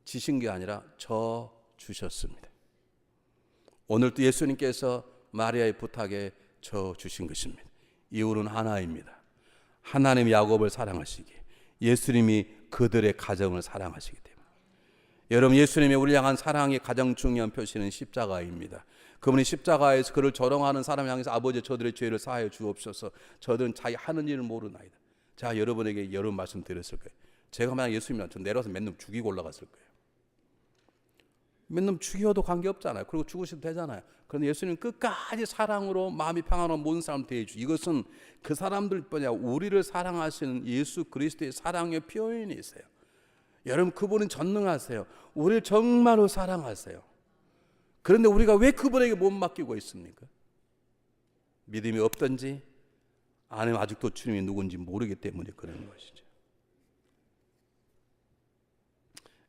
지신 게 아니라 져 주셨습니다. 오늘도 예수님께서 마리아의 부탁에 져 주신 것입니다. 이유는 하나입니다. 하나님이 야곱을 사랑하시기에, 예수님이 그들의 가정을 사랑하시기 때문에. 여러분, 예수님이 우리 향한 사랑의 가장 중요한 표시는 십자가입니다. 그분이 십자가에서 그를 조롱하는 사람 향해서 아버지 저들의 죄를 사하여 주옵소서, 저들은 자기 하는 일을 모르나이다. 제가 여러분에게 여러 말씀 드렸을 거예요. 제가 만약 예수님한테 내려와서 맨날 죽이고 올라갔을 거예요. 맨날 죽여도 관계없잖아요. 그리고 죽으셔도 되잖아요. 그런데 예수님은 끝까지 사랑으로 마음이 평안한 모든 사람 대해주고, 이것은 그 사람들뿐이 아니라 우리를 사랑하시는 예수 그리스도의 사랑의 표현이 있어요. 여러분, 그분은 전능하세요. 우리를 정말로 사랑하세요. 그런데 우리가 왜 그분에게 못 맡기고 있습니까? 믿음이 없든지 아니면 아직도 주님이 누군지 모르기 때문에 그런 것이죠.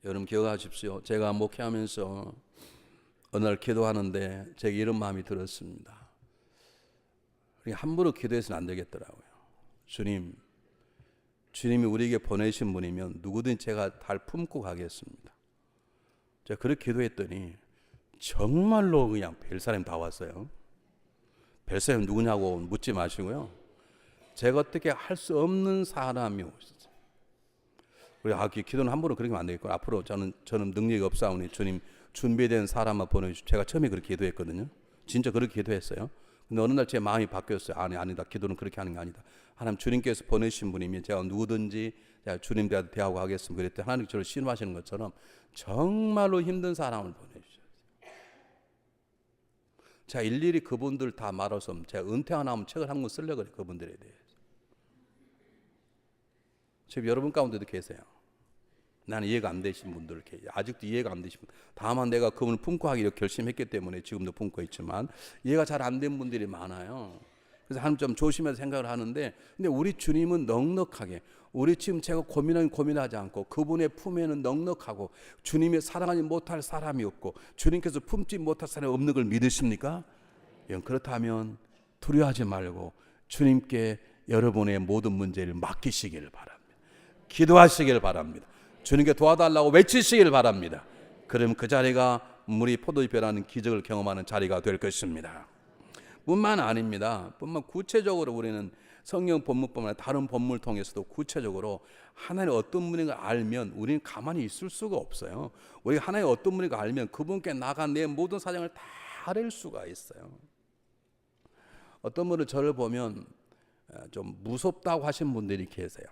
여러분 기억하십시오. 제가 목회하면서 어느 날 기도하는데 제게 이런 마음이 들었습니다. 함부로 기도해서는 안 되겠더라고요. 주님이 우리에게 보내신 분이면 누구든지 제가 달 품고 가겠습니다. 제가 그렇게 기도했더니 정말로 그냥 벨사람 다 왔어요. 벨사람 누구냐고 묻지 마시고요. 제가 어떻게 할 수 없는 사람이 오셨어요. 우리 기도는 함부로 그렇게 하면 안 되겠고, 앞으로 저는 능력이 없사오니 주님 준비된 사람만 보내주십시오. 제가 처음에 그렇게 기도했거든요. 진짜 그렇게 기도했어요. 근데 어느 날 제 마음이 바뀌었어요. 아니다. 기도는 그렇게 하는 게 아니다. 하나님 주님께서 보내신 분이면 제가 누구든지 제가 주님과 대하고 하겠습니다. 그랬더니 하나님 저를 신호하시는 것처럼 정말로 힘든 사람을 보내주셨어요. 제가 일일이 그분들 다 말아서 제가 은퇴하고 나면 책을 한 권 쓰려고 그래요. 그분들에 대해서. 지금 여러분 가운데도 계세요. 나는 이해가 안 되신 분들, 아직도 이해가 안 되신 분. 다만 내가 그분을 품고 하기로 결심했기 때문에 지금도 품고 있지만 이해가 잘 안 된 분들이 많아요. 그래서 하나님 좀 조심해서 생각을 하는데, 근데 우리 주님은 넉넉하게, 우리 지금 제가 고민하지 않고 그분의 품에는 넉넉하고 주님의 사랑하지 못할 사람이 없고 주님께서 품지 못할 사람이 없는 걸 믿으십니까? 그렇다면 두려워하지 말고 주님께 여러분의 모든 문제를 맡기시기를 바랍니다. 기도하시길 바랍니다. 주님께 도와달라고 외치시길 바랍니다. 그럼 그 자리가 물이 포도잎 변하는 기적을 경험하는 자리가 될 것입니다. 뿐만 아닙니다. 구체적으로 우리는 성경 본문뿐만 아니라 다른 본문을 통해서도 구체적으로 하나님의 어떤 분인가 알면 우리는 가만히 있을 수가 없어요. 우리가 하나님의 어떤 분인가 알면 그분께 나간 내 모든 사정을 다 아뢰 수가 있어요. 어떤 분은 저를 보면 좀 무섭다고 하신 분들이 계세요.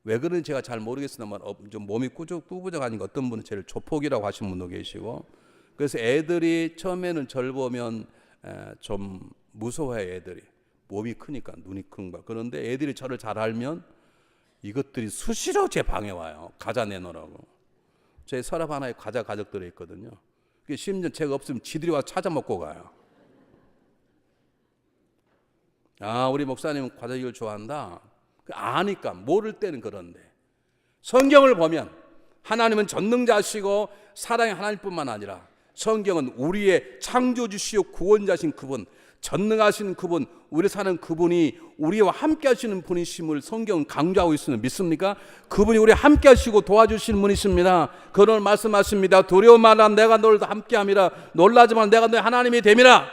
왜 그런지 제가 잘 모르겠으나만 좀 몸이 꾸부정하니까 어떤 분은 저를 조폭이라고 하신 분도 계시고, 그래서 애들이 처음에는 저를 보면 좀 무서워해요. 애들이 몸이 크니까, 눈이 큰 거. 그런데 애들이 저를 잘 알면 이것들이 수시로 제 방에 와요. 과자 내놓으라고. 제 서랍 하나에 과자 가득 들어있거든요. 심지어 제가 없으면 지들이 와서 찾아 먹고 가요. 우리 목사님은 과자 이걸 좋아한다. 아니까, 모를 때는. 그런데 성경을 보면 하나님은 전능자시고 사랑의 하나님뿐만 아니라 성경은 우리의 창조주시오 구원자신 그분, 전능하신 그분, 우리 사는 그분이 우리와 함께 하시는 분이심을 성경은 강조하고 있으면 믿습니까? 그분이 우리와 함께 하시고 도와주시는 분이십니다. 그런 말씀하십니다. 두려워 말라, 내가 너를 함께 함이라. 놀라지 마, 내가 너의 하나님이 됨이라.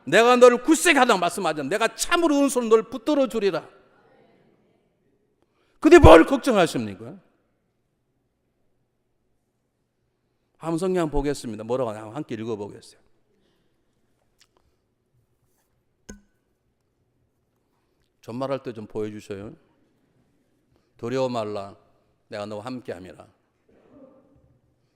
내가 너를 굳세게 하다 말씀하자. 내가 참으로 은손으로 너를 붙들어 주리라. 근데 뭘 걱정하십니까? 한번 성경 보겠습니다. 뭐라고 하나 함께 읽어보겠어요. 전말할 때 좀 보여주셔요. 두려워 말라, 내가 너와 함께 함이라.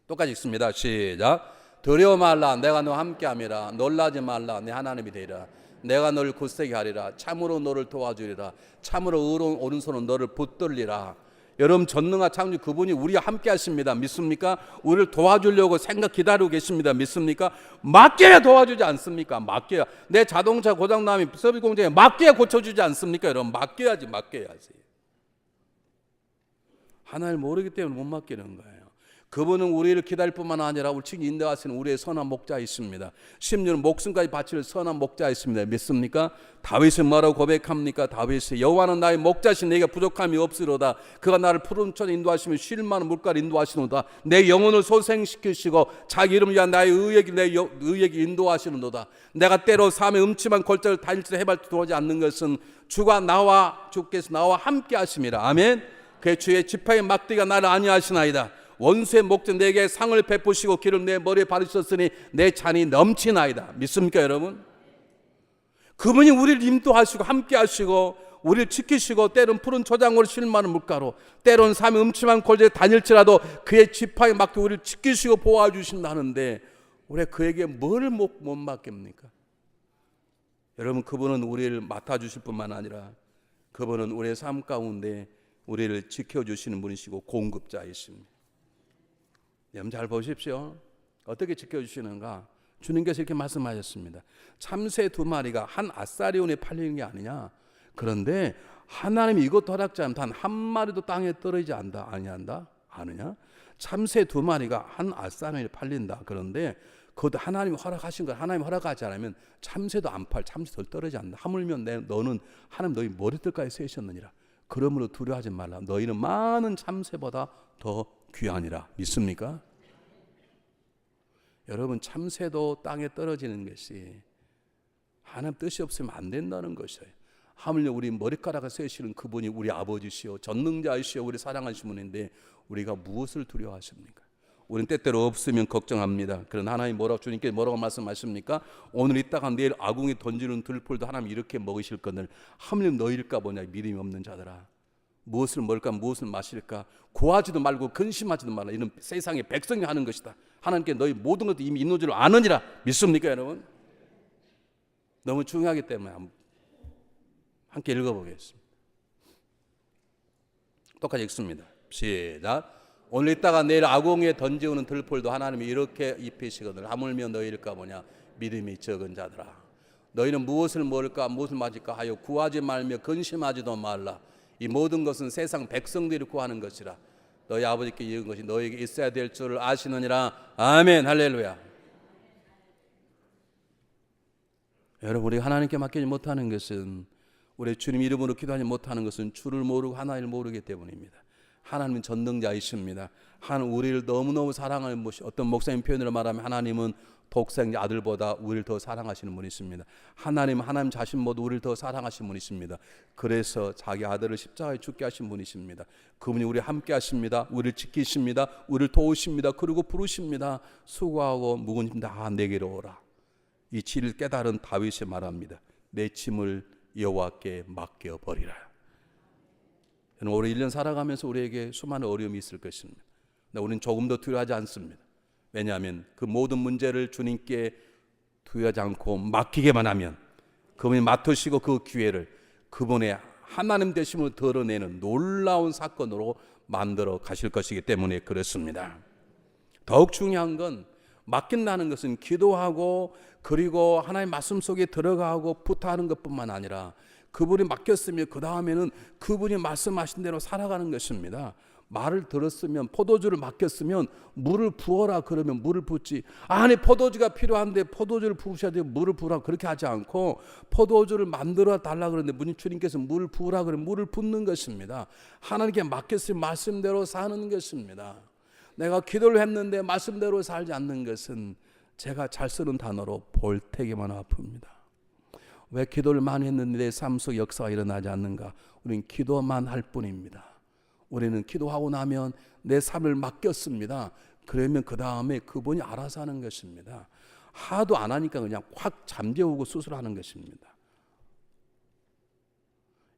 똑같이 읽습니다. 시작. 두려워 말라, 내가 너와 함께 함이라. 놀라지 말라, 내 하나님이 되리라. 내가 너를 굳세게 하리라. 참으로 너를 도와주리라. 참으로 의로운 오른손으로 너를 붙들리라. 여러분, 전능한 창조 그분이 우리와 함께 하십니다. 믿습니까? 우리를 도와주려고 기다리고 계십니다. 믿습니까? 맡겨야 도와주지 않습니까? 맡겨야. 내 자동차 고장나면 서비스 공장에 맡겨야 고쳐주지 않습니까? 여러분, 맡겨야지. 하나님을 모르기 때문에 못 맡기는 거예요. 그분은 우리를 기다릴 뿐만 아니라 우리 즉 인도하시는 우리의 선한 목자이십니다. 심지어는 목숨까지 바칠 선한 목자이십니다. 믿습니까? 다윗은 뭐라고 고백합니까? 다윗이 여호와는 나의 목자신, 내게 부족함이 없으로다. 그가 나를 푸른 천에 인도하시며 쉴 만한 물가를 인도하시노다. 내 영혼을 소생시키시고 자기 이름을 위한 나의 의에게 인도하시는도다. 내가 때로 삶의 음침한 골짜기를 다닐지라 해발도 도하지 않는 것은 주께서 나와 함께 하심이라. 아멘. 그의 주의 지팡이 막대기가 나를 안위하시나이다. 원수의 목전 내게 상을 베푸시고 기름 내 머리에 바르셨으니 내 잔이 넘치나이다. 믿습니까 여러분? 그분이 우리를 인도하시고 함께 하시고 우리를 지키시고 때론 푸른 초장으로 쉴 만한 물가로, 때론 삶의 음침한 골짜기에 다닐지라도 그의 지팡이 막대 우리를 지키시고 보호해주신다는데 우리가 그에게 뭘 못 맡깁니까? 여러분, 그분은 우리를 맡아주실 뿐만 아니라 그분은 우리의 삶 가운데 우리를 지켜주시는 분이시고 공급자이십니다. 여러분 잘 보십시오. 어떻게 지켜주시는가? 주님께서 이렇게 말씀하셨습니다. 참새 2마리가 한 아사리온에 팔리는 게 아니냐. 그런데 하나님이 이것도 허락지 않으면 단 한 마리도 땅에 떨어지지 아니한다? 아느냐? 참새 2마리가 한 아사리온에 팔린다. 그런데 그것도 하나님이 허락하신 걸 하나님이 허락하지 않으면 참새도 안 참새도 떨어지지 않는다. 하물며 너는 하나님 너희 머리털까지 세셨느니라. 그러므로 두려워하지 말라. 너희는 많은 참새보다 더 귀하니라. 믿습니까? 여러분, 참새도 땅에 떨어지는 것이 하나님 뜻이 없으면 안 된다는 것이에요. 하물며 우리 머리카락을 세시는 그분이 우리 아버지시오 전능자이시오 우리 사랑하신 분인데 우리가 무엇을 두려워하십니까? 우리는 때때로 없으면 걱정합니다. 그런 하나님 주님께 뭐라고 말씀하십니까? 오늘 있다가 내일 아궁이 던지는 들풀도 하나님 이렇게 먹으실 것을 하물며 너희일까 보냐. 믿음이 없는 자들아, 무엇을 먹을까 무엇을 마실까 구하지도 말고 근심하지도 말라. 이는 세상의 백성이 하는 것이다. 하나님께 너희 모든 것도 이미 있는 줄 아느니라. 믿습니까 여러분? 너무 중요하기 때문에 함께 읽어보겠습니다. 똑같이 읽습니다. 시작. 오늘 있다가 내일 아궁이에 던지우는 들풀도 하나님이 이렇게 입히시거늘 하물며 너희일까 보냐. 믿음이 적은 자들아, 너희는 무엇을 먹을까 무엇을 마실까 하여 구하지 말며 근심하지도 말라. 이 모든 것은 세상 백성들이 구하는 것이라. 너희 아버지께 이은 것이 너희에게 있어야 될 줄을 아시느니라. 아멘. 할렐루야. 여러분, 우리가 하나님께 맡기지 못하는 것은, 우리 주님 이름으로 기도하지 못하는 것은 주를 모르고 하나님을 모르기 때문입니다. 하나님은 전능자이십니다. 하나님 우리를 너무너무 사랑하는 분이, 어떤 목사님 표현으로 말하면 하나님은 독생자 아들보다 우리를 더 사랑하시는 분이십니다. 하나님 자신보다 우리를 더 사랑하시는 분이십니다. 그래서 자기 아들을 십자가에 죽게 하신 분이십니다. 그분이 우리 함께 하십니다. 우리를 지키십니다. 우리를 도우십니다. 그리고 부르십니다. 수고하고 무거운 짐 다 내게로 오라. 이 진리를 깨달은 다윗이 말합니다. 내 짐을 여호와께 맡겨버리라. 우리 1년 살아가면서 우리에게 수많은 어려움이 있을 것입니다. 우리는 조금 더 두려워하지 않습니다. 왜냐하면 그 모든 문제를 주님께 두려워하지 않고 맡기게만 하면 그분이 맡으시고 그 기회를 그분의 하나님 되심을 드러내는 놀라운 사건으로 만들어 가실 것이기 때문에 그렇습니다. 더욱 중요한 건, 맡긴다는 것은 기도하고 그리고 하나님의 말씀 속에 들어가고 부탁하는 것뿐만 아니라 그분이 맡겼으면 그 다음에는 그분이 말씀하신 대로 살아가는 것입니다. 말을 들었으면, 포도주를 맡겼으면 물을 부어라 그러면 물을 붓지. 아니 포도주가 필요한데 포도주를 부으셔야 돼요. 물을 부으라 그렇게 하지 않고, 포도주를 만들어 달라 그러는데 주님께서 물을 부으라 그러면 물을 붓는 것입니다. 하나님께 맡겼으면 말씀대로 사는 것입니다. 내가 기도를 했는데 말씀대로 살지 않는 것은 제가 잘 쓰는 단어로 볼테기만 아픕니다. 왜 기도를 많이 했는데 내 삶 속 역사가 일어나지 않는가? 우리는 기도만 할 뿐입니다. 우리는 기도하고 나면 내 삶을 맡겼습니다. 그러면 그 다음에 그분이 알아서 하는 것입니다. 하도 안 하니까 그냥 확 잠재우고 수술하는 것입니다.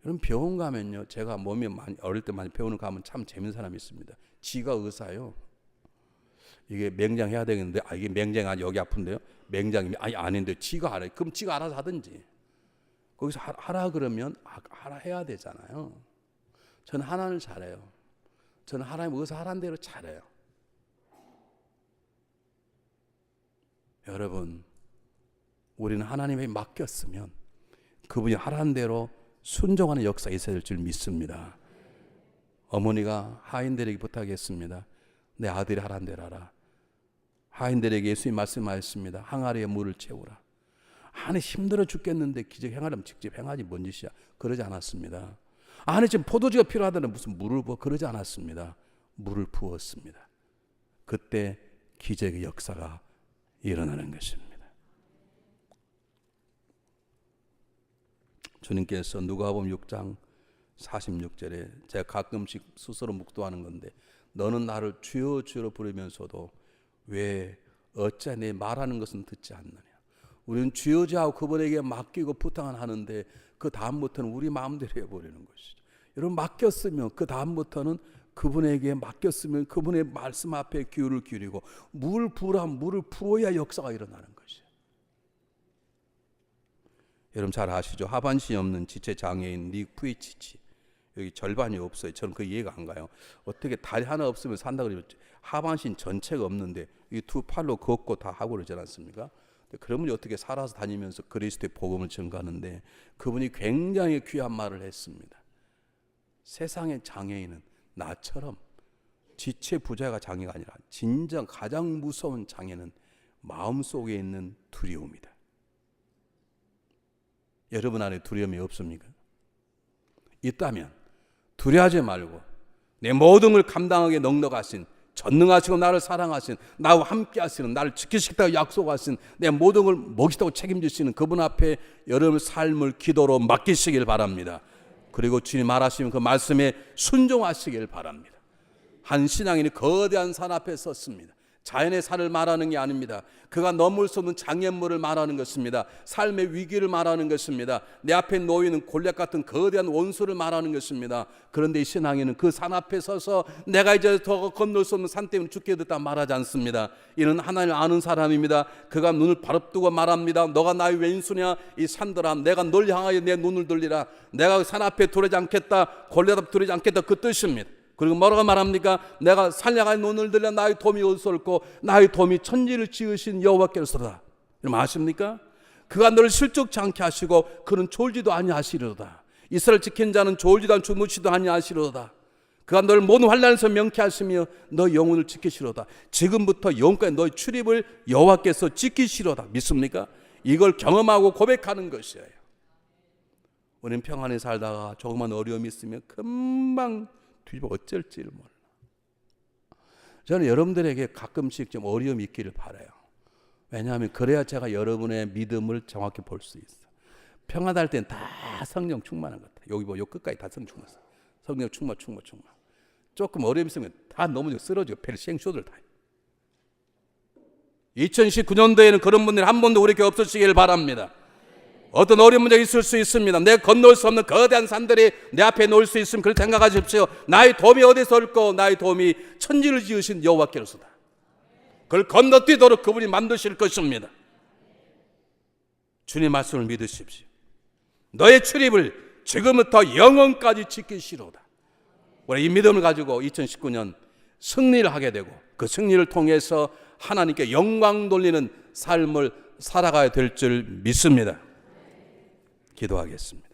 여러분, 병원 가면요, 제가 몸이 어릴 때 많이 병원을 가면 참 재밌는 사람이 있습니다. 지가 의사요. 이게 맹장해야 되겠는데, 이게 맹장이 아니 여기 아픈데요. 맹장이 아닌데 지가 알아요. 그럼 지가 알아서 하든지. 거기서 하라 그러면 하라 해야 되잖아요. 저는 하나님을 잘해요. 저는 하나님 의사 하라는 대로 잘해요. 여러분, 우리는 하나님에게 맡겼으면 그분이 하라는 대로 순종하는 역사가 있어야 될 줄 믿습니다. 어머니가 하인들에게 부탁했습니다. 내 아들이 하라는 대로 하라. 하인들에게 예수님 말씀하셨습니다. 항아리에 물을 채우라. 아니 힘들어 죽겠는데 기적 행하려면 직접 행하지 뭔 짓이야. 그러지 않았습니다. 아니 지금 포도주가 필요하다는 무슨 물을 부어. 그러지 않았습니다. 물을 부었습니다. 그때 기적의 역사가 일어나는 것입니다. 주님께서 누가복음 6장 46절에 제가 가끔씩 스스로 묵도하는 건데, 너는 나를 주여 주여로 부르면서도 왜 어찌 내 말하는 것은 듣지 않느냐. 우리는 주여주하고 그분에게 맡기고 부탁을 하는데 그 다음부터는 우리 마음대로 해버리는 것이죠. 여러분, 맡겼으면 그 다음부터는 그분에게 맡겼으면 그분의 말씀 앞에 귀를 기울이고 물을 부으라 물을 부어야 역사가 일어나는 것이에요. 여러분 잘 아시죠? 하반신이 없는 지체 장애인 닉 푸이치치. 여기 절반이 없어요. 저는 그 이해가 안 가요. 어떻게 다리 하나 없으면 산다 그러면 하반신 전체가 없는데 이 두 팔로 걷고 다 하고 그러지 않습니까? 그러면 어떻게 살아서 다니면서 그리스도의 복음을 전가하는데, 그분이 굉장히 귀한 말을 했습니다. 세상의 장애인은 나처럼 지체 부자가 장애가 아니라 진정 가장 무서운 장애는 마음속에 있는 두려움이다. 여러분 안에 두려움이 없습니까? 있다면 두려워하지 말고 내 모든 걸 감당하게 넉넉하신, 전능하시고 나를 사랑하신, 나와 함께 하시는, 나를 지키시겠다고 약속하신, 내 모든 걸 먹이시다고 책임지시는 그분 앞에 여러분의 삶을 기도로 맡기시길 바랍니다. 그리고 주님 말하시면 그 말씀에 순종하시길 바랍니다. 한 신앙인이 거대한 산 앞에 섰습니다. 자연의 산을 말하는 게 아닙니다. 그가 넘을 수 없는 장애물을 말하는 것입니다. 삶의 위기를 말하는 것입니다. 내 앞에 놓이는 골략 같은 거대한 원수를 말하는 것입니다. 그런데 이 신앙인은 그 산 앞에 서서 내가 이제 더 건널 수 없는 산 때문에 죽게 됐다 말하지 않습니다. 이는 하나님을 아는 사람입니다. 그가 눈을 바로 뜨고 말합니다. 너가 나의 왼수냐 이 산들아, 내가 널 향하여 내 눈을 돌리라. 내가 산 앞에 두려지 않겠다, 골략 앞에 두려지 않겠다, 그 뜻입니다. 그리고 뭐라고 말합니까? 내가 산량한 눈을 들려 나의 도움이 어디서 올고 나의 도움이 천지를 지으신 여호와께로서다. 여러분 아십니까? 그가 너를 실족치 않게 하시고 그는 졸지도 아니하시리로다. 이스라엘 지킨 자는 졸지도 않고 주무시도 아니하시리로다. 그가 너를 모든 환난에서 명쾌하시며 너 영혼을 지키시로다. 지금부터 영원까지 너의 출입을 여호와께서 지키시로다. 믿습니까? 이걸 경험하고 고백하는 것이에요. 우리는 평안에 살다가 조그만 어려움이 있으면 금방 뒤집어 어쩔지를 몰라. 저는 여러분들에게 가끔씩 좀 어려움이 있기를 바라요. 왜냐하면 그래야 제가 여러분의 믿음을 정확히 볼 수 있어. 평안할 땐 다 성령 충만한 것 같아요. 여기 뭐 요 끝까지 다 성령 충만. 성령 충만. 조금 어려움이 있으면 다 넘어져 쓰러지고 펠생쇼들 다. 2019년도에는 그런 분들이 한 번도 우리 교회 없으시길 바랍니다. 어떤 어려운 문제가 있을 수 있습니다. 내가 건널 수 없는 거대한 산들이 내 앞에 놓일 수 있으면 그렇게 생각하십시오. 나의 도움이 어디서 올까? 나의 도움이 천지를 지으신 여호와께로서다. 그걸 건너뛰도록 그분이 만드실 것입니다. 주님 말씀을 믿으십시오. 너의 출입을 지금부터 영원까지 지키시로다. 우리 이 믿음을 가지고 2019년 승리를 하게 되고 그 승리를 통해서 하나님께 영광 돌리는 삶을 살아가야 될 줄 믿습니다. 기도하겠습니다.